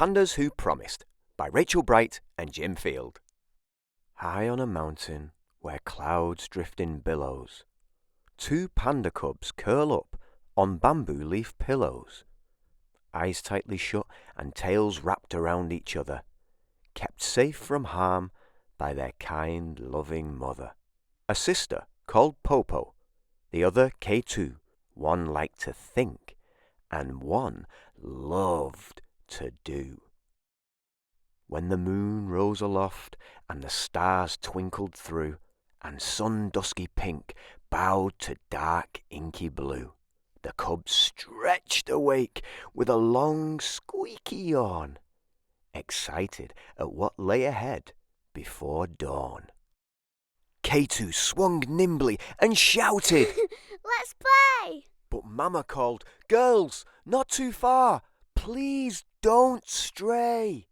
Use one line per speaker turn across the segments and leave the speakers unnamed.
Pandas Who Promised by Rachel Bright and Jim Field. High on a mountain where clouds drift in billows, two panda cubs curl up on bamboo leaf pillows, eyes tightly shut and tails wrapped around each other, kept safe from harm by their kind, loving mother. A sister called Popo, the other K2. One liked to think, and one loved to do. When the moon rose aloft, and the stars twinkled through, and sun dusky pink bowed to dark inky blue, the cubs stretched awake with a long squeaky yawn, excited at what lay ahead before dawn. K2 swung nimbly and shouted,
"Let's play!"
But Mama called, "Girls, not too far. Please don't stray.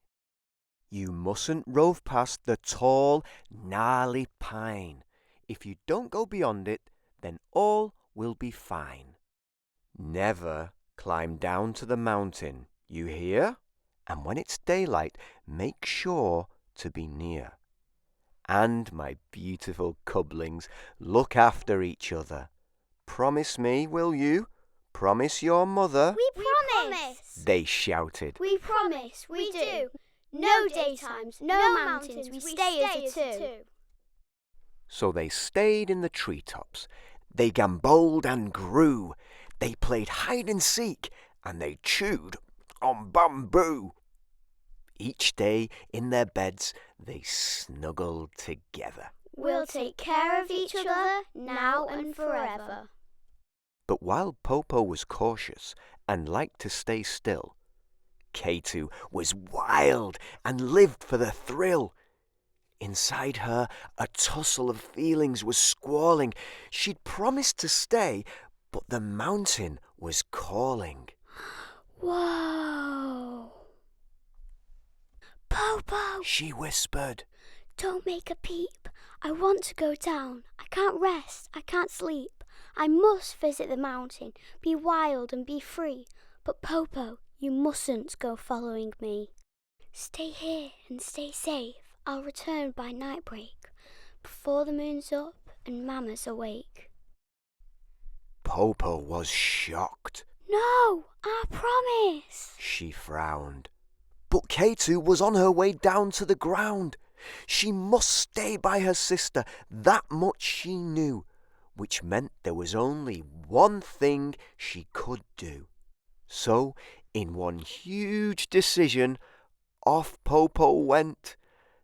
You mustn't rove past the tall, gnarly pine. If you don't go beyond it, then all will be fine. Never climb down to the mountain, you hear? And when it's daylight, make sure to be near. And my beautiful cublings, look after each other. Promise me, will you? Promise your mother."
We promise!
They shouted.
We promise, we do. No daytimes, no mountains, we stay as a two.
So they stayed in the treetops. They gamboled and grew. They played hide and seek, and they chewed on bamboo. Each day in their beds they snuggled together.
We'll take care of each other now and forever.
But while Popo was cautious and liked to stay still, K2 was wild and lived for the thrill. Inside her, a tussle of feelings was squalling. She'd promised to stay, but the mountain was calling.
Whoa! Popo!
She whispered.
Don't make a peep. I want to go down. I can't rest. I can't sleep. I must visit the mountain, be wild and be free. But Popo, you mustn't go following me. Stay here and stay safe. I'll return by nightbreak, before the moon's up and Mama's awake.
Popo was shocked.
No, I promise.
She frowned. But K2 was on her way down to the ground. She must stay by her sister, that much she knew, which meant there was only one thing she could do. So, in one huge decision, off Popo went,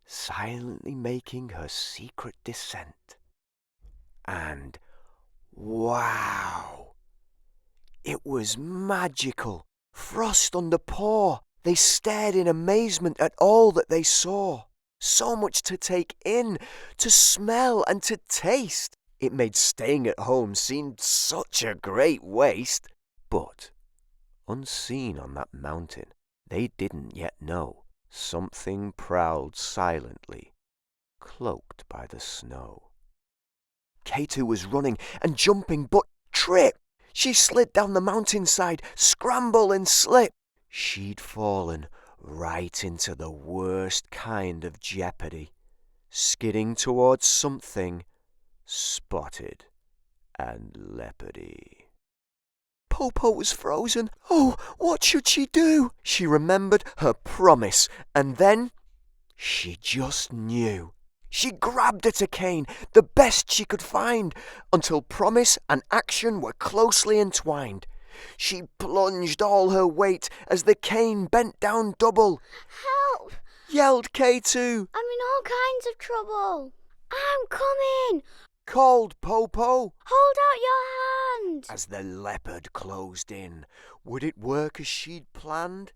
silently making her secret descent. And wow! It was magical. Frost under paw. They stared in amazement at all that they saw. So much to take in, to smell and to taste. It made staying at home seem such a great waste. But, unseen on that mountain, they didn't yet know something prowled silently, cloaked by the snow. K2 was running and jumping, but trip! She slid down the mountainside, scramble and slip. She'd fallen right into the worst kind of jeopardy, skidding towards something spotted and leopardy. Popo was frozen. Oh, what should she do? She remembered her promise, and then she just knew. She grabbed at a cane, the best she could find, until promise and action were closely entwined. She plunged all her weight as the cane bent down double.
Help!
Yelled K2.
I'm in all kinds of trouble. I'm coming!
Called Popo.
Hold out your hand!
As the leopard closed in, would it work as she'd planned?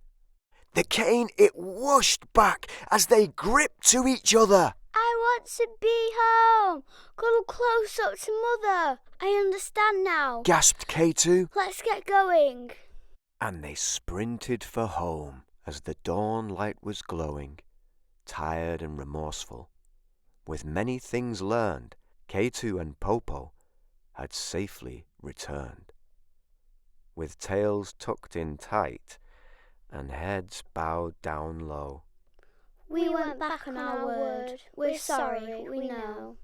The cane, it whooshed back as they gripped to each other.
I want to be home. Cuddle close up to Mother. I understand now.
Gasped K2.
Let's get going.
And they sprinted for home as the dawn light was glowing, tired and remorseful. With many things learned, K2 and Popo had safely returned. With tails tucked in tight, and heads bowed down low.
We went back on our word. We're sorry, we know.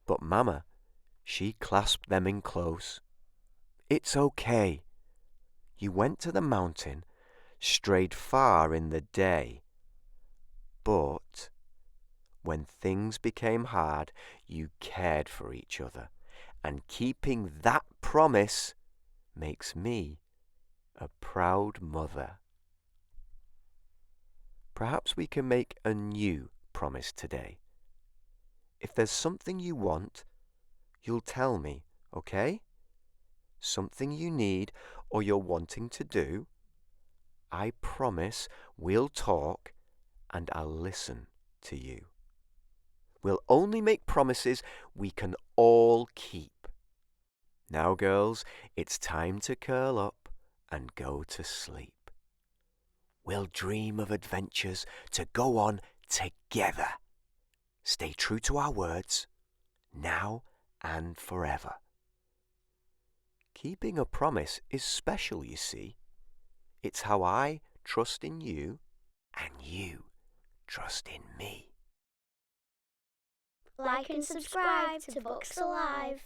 But Mama, she clasped them in close. It's okay. You went to the mountain, strayed far in the day. But when things became hard, you cared for each other. And keeping that promise makes me a proud mother. Perhaps we can make a new promise today. If there's something you want, you'll tell me, okay? Something you need or you're wanting to do, I promise we'll talk and I'll listen to you. We'll only make promises we can all keep. Now, girls, it's time to curl up and go to sleep. We'll dream of adventures to go on together. Stay true to our words, now and forever. Keeping a promise is special, you see. It's how I trust in you and you trust in me.
Like and subscribe to Books Alive.